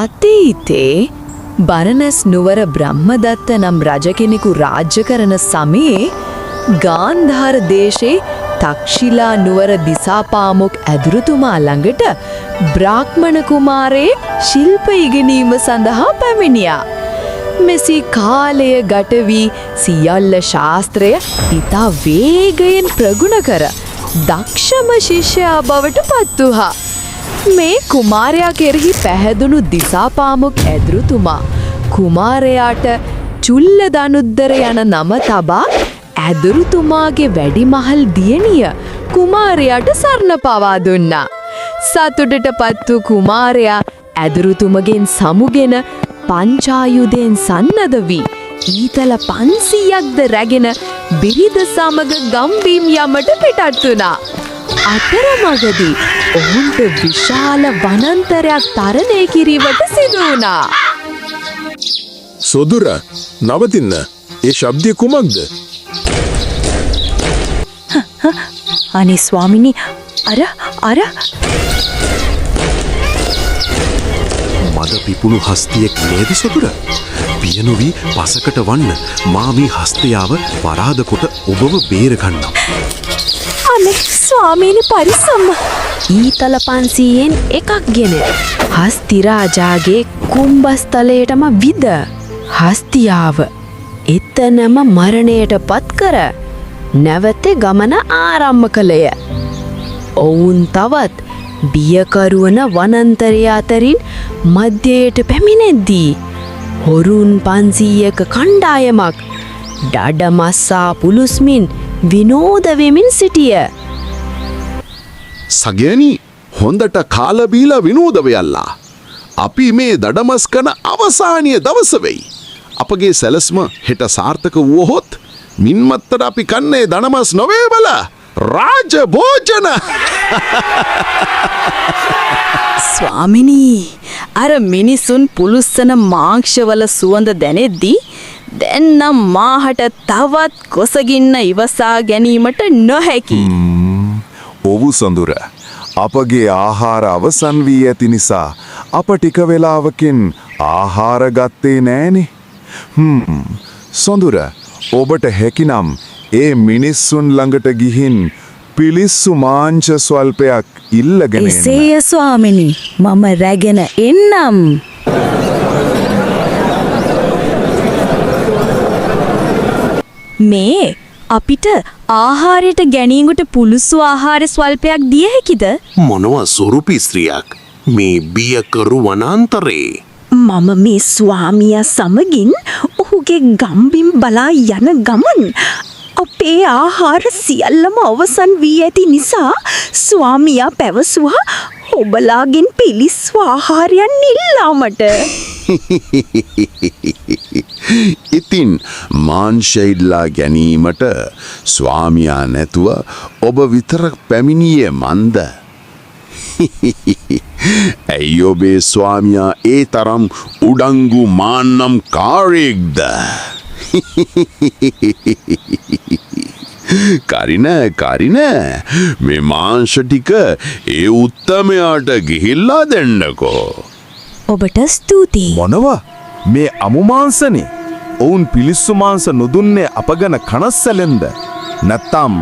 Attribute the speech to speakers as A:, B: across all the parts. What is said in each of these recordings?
A: අතීතේ බරණැස් නුවර බ්‍රහ්මදත්ත නම් රජ කෙනෙකු රාජ්‍ය කරන සමයේ ගාන්ධාර දේශේ තක්ෂිලා නුවර දිසාපාමොක් ඇදුරුතුමා ළඟට බ්‍රාහ්මණ කුමාරයේ ශිල්ප ඉගෙනීම සඳහා පැමිණියා. මෙසි කාලය ගත වී සියල්ල ශාස්ත්‍රය ඉතා වේගයෙන් ප්‍රගුණ කර දක්ෂම ශිෂ්‍යයා බවට පත් වූහා. මේ කුමාරයා කෙරෙහි පැහැදුණු දිසාපාමොක් ඇදුරුතුමා කුමාරයාට චුල්ල දනුද්දර යන නම තබා ඇදුරුතුමාගේ වැඩිමහල් දියණිය කුමාරයාට සරණ පවා දුන්නා. සතුටට පත් වූ කුමාරයා ඇදුරුතුමගෙන් සමුගෙන පංචායුධයෙන් සන්නද්ධ වී ඊතල 500ක්ද රැගෙන බිරිඳ සමග ගම්බිම් යමට පිටත් වුණා. අතරමඟදී ඔවුන්ට විශාල වනාන්තරයක් තරණය කිරීමට සිදු වුණා.
B: සොදුර නවතින්න. ඒ ශබ්දය කුමක්ද?
C: අනේ ස්වාමිනී අර
D: මද පිපුණු හස්තියෙක් නේද සොදුර? පියනොවී පසකට වන්න මා මේ හස්තයාව වරාද කොට ඔබව බේරගන්නම්.
C: අනේ ස්වාමීනි පරිස්සම්ම.
A: ඊතල 500න් එකක් ගෙන හස්ති රාජාගේ කුම්භස්තලයටම විද හස්තියාව එතනම මරණයට පත් කර නැවත ගමන ආරම්භ කළය. ඔවුන් තවත් බියකරුවන වනාන්තරය අතරින් මධ්‍යයට පැමිණෙද්දී හොරුන් 500ක කණ්ඩායමක් ඩඩමස්සා පුලුස්මින් විනෝද වෙමින් සිටිය.
E: සගයනි හොඳට කාලා බීලා විනෝද වෙයල්ලා. අපි මේ දඩමස් කන අවසානීය දවස වෙයි. අපගේ සැලස්ම හෙට සාර්ථක වුවහොත් මින්මත්තට අපි කන්නේ දඩමස් නොවේ බල රාජ භෝජන.
C: ස්වාමිනී අර මිනිසුන් පුලුස්සන මාංශවල සුවඳ දැනෙද්දී දැන් නම් මාහට තවත් කොසගින්න ඉවසා ගැනීමට නොහැකි.
F: ඔවු සොඳුර අපගේ ආහාර අවසන් වී ඇති නිසා අප ටික වෙලාවකින් ආහාර ගත්තේ නෑනේ. සොඳුර ඔබට හැකිනම් ඒ මිනිස්සුන් ළඟට ගිහින් පිලිස්සු මාංශ ස්වල්පයක් ඉල්ලගෙන එන්න.
C: එසේය ස්වාමිනී මම රැගෙන එන්නම්. මේ අපිට ආහාරයට ගැනීමට පුලුස්සු ආහාර ස්වල්පයක් දිය හැකිද?
D: මොනවා සොරුපි ස්ත්‍රියක් මේ බියකරු වනාන්තරේ.
C: මම මේ ස්වාමියා සමගින් ඔහුගේ ගම්බිම් බලා යන ගමන් අපේ ආහාර සියල්ලම අවසන් වී ඇති නිසා ස්වාමියා පැවසුවා ඔබලාගෙන් පිලිස්සු ආහාරයන් ඉල්ලාමට.
E: ඉතින් මාංශයිල්ලා ගැනීමට ස්වාමියා නැතුව ඔබ විතරක් පැමිණියේ මන්ද? ඇයි ඔබේ ස්වාමියා ඒ තරම් උඩංගු මාන්නම් කාරයෙක්ද? කරින මේ මාංශ ටික ඒ උත්තමයාට ගිහිල්ලා දෙන්නකෝ.
C: ඔබට ස්තුතියි.
F: මොනවා මේ අමු මාංශනේ? ඔවුන් පිලිස්සු මාංශ නොදුන්නේ අපගන කනස්සලෙන්ද? නැත්තම්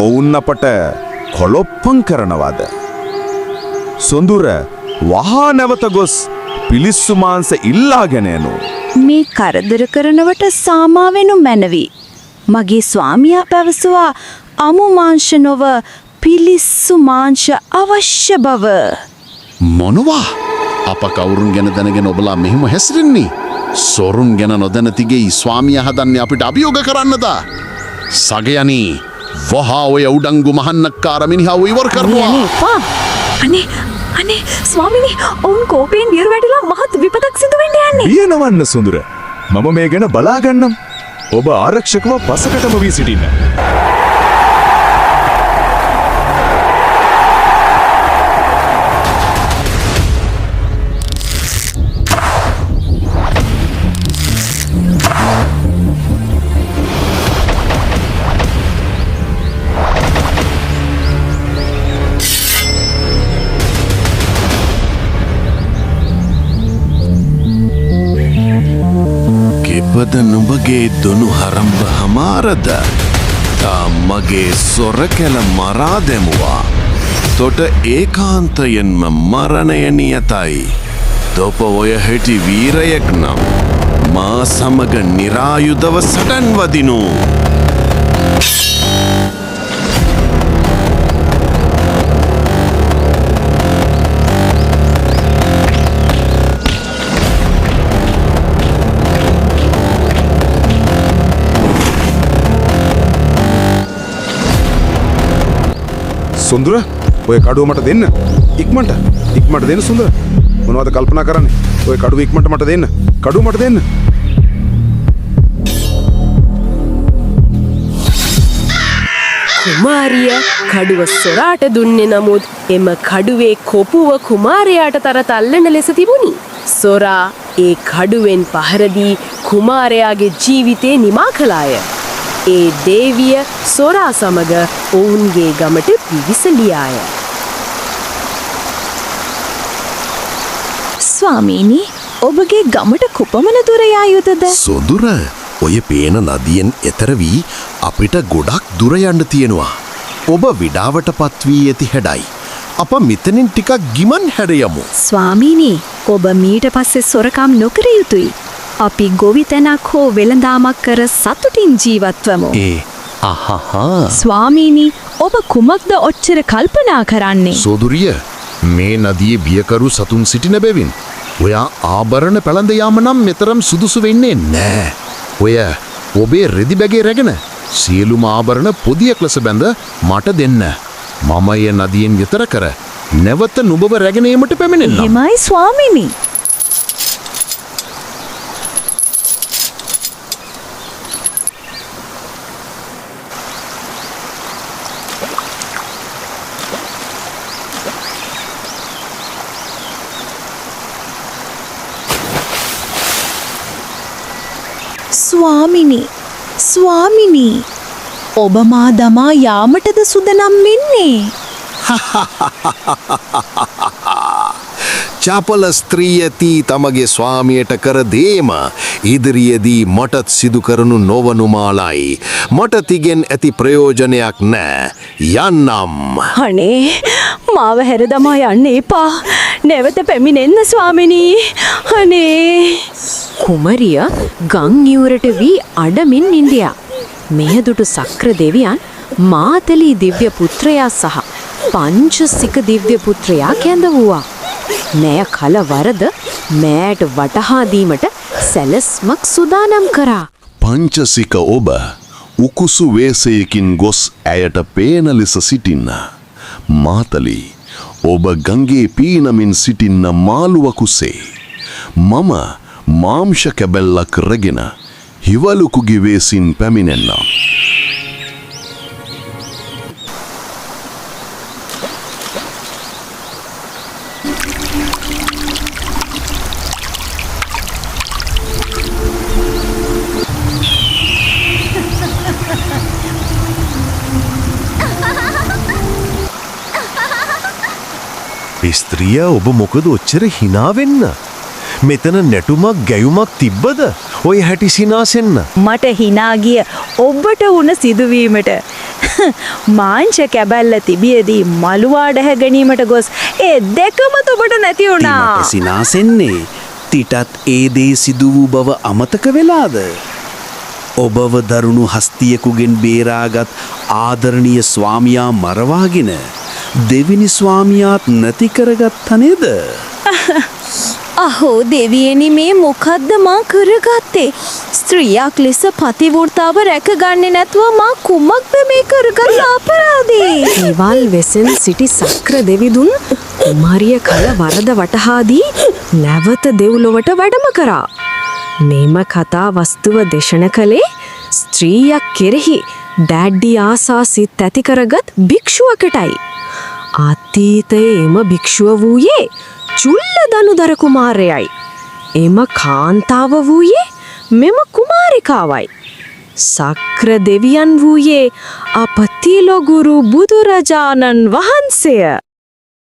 F: ඔවුන් අපට කොලොප්පම් කරනවද? සොඳුර වහා නැවත ගොස් පිලිස්සු මාංශ ඉල්ලාගෙන එනු.
C: මේ කරදර කරනවට සාමාවෙනු මැනවි. මගේ ස්වාමියා පැවසුවා අමු මාංශ නොව පිලිස්සු මාංශ අවශ්‍ය බව.
E: මොනවා? අප කවුරුන් ගැන දැනගෙන ඔබලා මෙහෙම හැසිරෙන්නේ? සොරුන් ගැන නොදැනතිගේ ස්වාමියා හදන්නේ අපිට අභියෝග කරන්නද? සගයනි වහා ඔය උඩංගු මහන්නක්කාර මිනිහව ඉවර කරනවා.
C: අනේ ස්වාමිනී ඔවුන් කෝපයෙන් දියර වැටිලා මහත් විපතක් සිදු වෙන්න යන්නේ.
F: බිය නොවන්න සොඳුර. මම මේ ගැන බලා ගන්නම්. ඔබ ආරක්ෂකව පසකටම වී සිටින්න.
D: කවද නුඹගේ දුනු හරම්බ හමාරද මගේ සොරකැල මරා දෙමුවා තොට ඒකාන්තයෙන්ම මරණය නියතයි තොප ඔය හෙටි වීරයෙක් නම් මා සමග නිරායුධව සටන් වදිනු
B: සුන්දර ඔය කඩුව මට දෙන්න ඉක්මට දෙන්න සුන්දර මොනවද කල්පනා කරන්නේ ඔය කඩුව ඉක්මට මට දෙන්න කඩුව මට දෙන්න
G: කුමාරිය කඩුව සොරාට දුන්නේ නමුත් එම කඩුවේ කොපුව කුමාරයාට තර තල්ලන ලෙස තිබුණි. සොරා ඒ කඩුවෙන් පහරදී කුමාරයාගේ ජීවිතේ නිමා කළාය. ඒ දේවිය සොරා සමග ඔවුන්ගේ ගමට පිවිසලියාය.
C: ස්වාමීනි ඔබගේ ගමට කුපමණ දුර යා යුතුද?
D: සොදුර ඔය පේන නදියෙන් එතර වී අපිට ගොඩක් දුර යන්න තියෙනවා. ඔබ විඩාවට පත්වී ඇති හැඩයි. අප මෙතනින් ටිකක් ගිමන් හැඩයමු.
H: ස්වාමීනි ඔබ මීට පස්සේ සොරකම් නොකර යුතුයි. අපි ගොවිතැනක් හෝ වෙළඳාමක් කර සතුටින් ජීවත්වමු. ස්වාමීනි ඔබ කුමක්ද ඔච්චර කල්පනා කරන්නේ?
E: සෝදුරිය මේ නදියේ බියකරු සතුන් සිටින බැවින් ඔයා ආභරණ පැළඳ යාම නම් මෙතරම් සුදුසු වෙන්නේ නෑ. ඔය ඔබේ රෙදි බැගේ රැගෙන සියලුම ආභරණ පොදියක් ලෙස බැඳ මට දෙන්න. මම එය නදියෙන් යෙතර කර නැවත නුඹව රැගෙන ඒමට පැමිණෙන්නම්.
H: එහෙමයි ස්වාමීනි. ස්වාමිනි ඔබ මා දමා යාමටද සුදනම් වෙන්නේ?
D: චපල ස්ත්‍රියති තමගේ ස්වාමියට කර දේම ඉදිරියේදී මටත් සිදු කරනු නොවනුමාලයි. මට තිගෙන් ඇති ප්‍රයෝජනයක් නෑ. යන්නම්.
H: අනේ මාව හැර දමා යන්න එපා. නැවත පැමිණෙන්න ස්වාමිනී. අනේ
A: කුමරිය ගං ඉවුරට වී අඩමින් ඉන්දියා. මෙහදුටු සක්‍ර දෙවියන් මාතලී දිව්‍ය පුත්‍රයා සහ පංචසික දිව්‍ය පුත්‍රයා කැඳවුවා. මෙය කල වරද මෑට වටහා දීමට සැලස්මක් සූදානම් කරා.
D: පංචසික ඔබ උකුසු වේසයකින් ගොස් ඇයට පේන ලෙස සිටින්න. මාතලී ඔබ ගංගේ පීනමින් සිටින්න මාළුවකුසේ. මම මාංශ කැබැල්ලක් රැගෙන හිවලුකුගේ වේසින් පැමිණෙන්නම්.
I: ස්ත්‍රිය ඔබ මොකද ඔච්චර හිනාවෙන්න? මෙතන නැටුමක් ගැයුමක් තිබ්බද? ඔය හැටි සිනාසෙන්න.
H: මට හිනා ගිය ඔබට වුණ සිදුවීමට මාංශ කැබැල්ල තිබියදී මලුවා ඩැහැ ගැනීමට ගොස් ඒ දෙකම ඔබට නැති වුණා.
J: මට සිනාසෙන්නේ තිටත් ඒ දේ සිදු වූ බව අමතක වෙලාද? ඔබව දරුණු හස්තියෙකුගෙන් බේරාගත් ආදරණීය ස්වාමියා මරවාගෙන දෙවිනි ස්වාමියාත් නැති කරගත්ත නේද?
H: අහෝ දෙවියනි මේ මොකද්ද මා කරගත්තේ? ස්ත්‍රියක් ලෙස පතිවෘතාව රැකගන්නේ නැතුව මා කුමක්ද මේ කරගත් අපරාධේ?
A: ඒවල් වෙසෙන් සිටි සක්‍ර දෙවිදුන් කුමාරිය කල වරද වටහාදී නැවත දෙව්ලොවට වැඩම කරා. මෙම කතා වස්තුව දේශන කළේ ස්ත්‍රියක් කෙරෙහි දැඩි ආසා සිත් ඇති කරගත් භික්ෂුවකටයි. අතීතයේ එම භික්ෂුව වූයේ චුල්ලදනුදර කුමාරයයි. එම කාන්තාව වූයේ මෙම කුමාරිකාවයි. සක්‍ර දෙවියන් වූයේ අපතිලොගුරු බුදුරජාණන් වහන්සේය.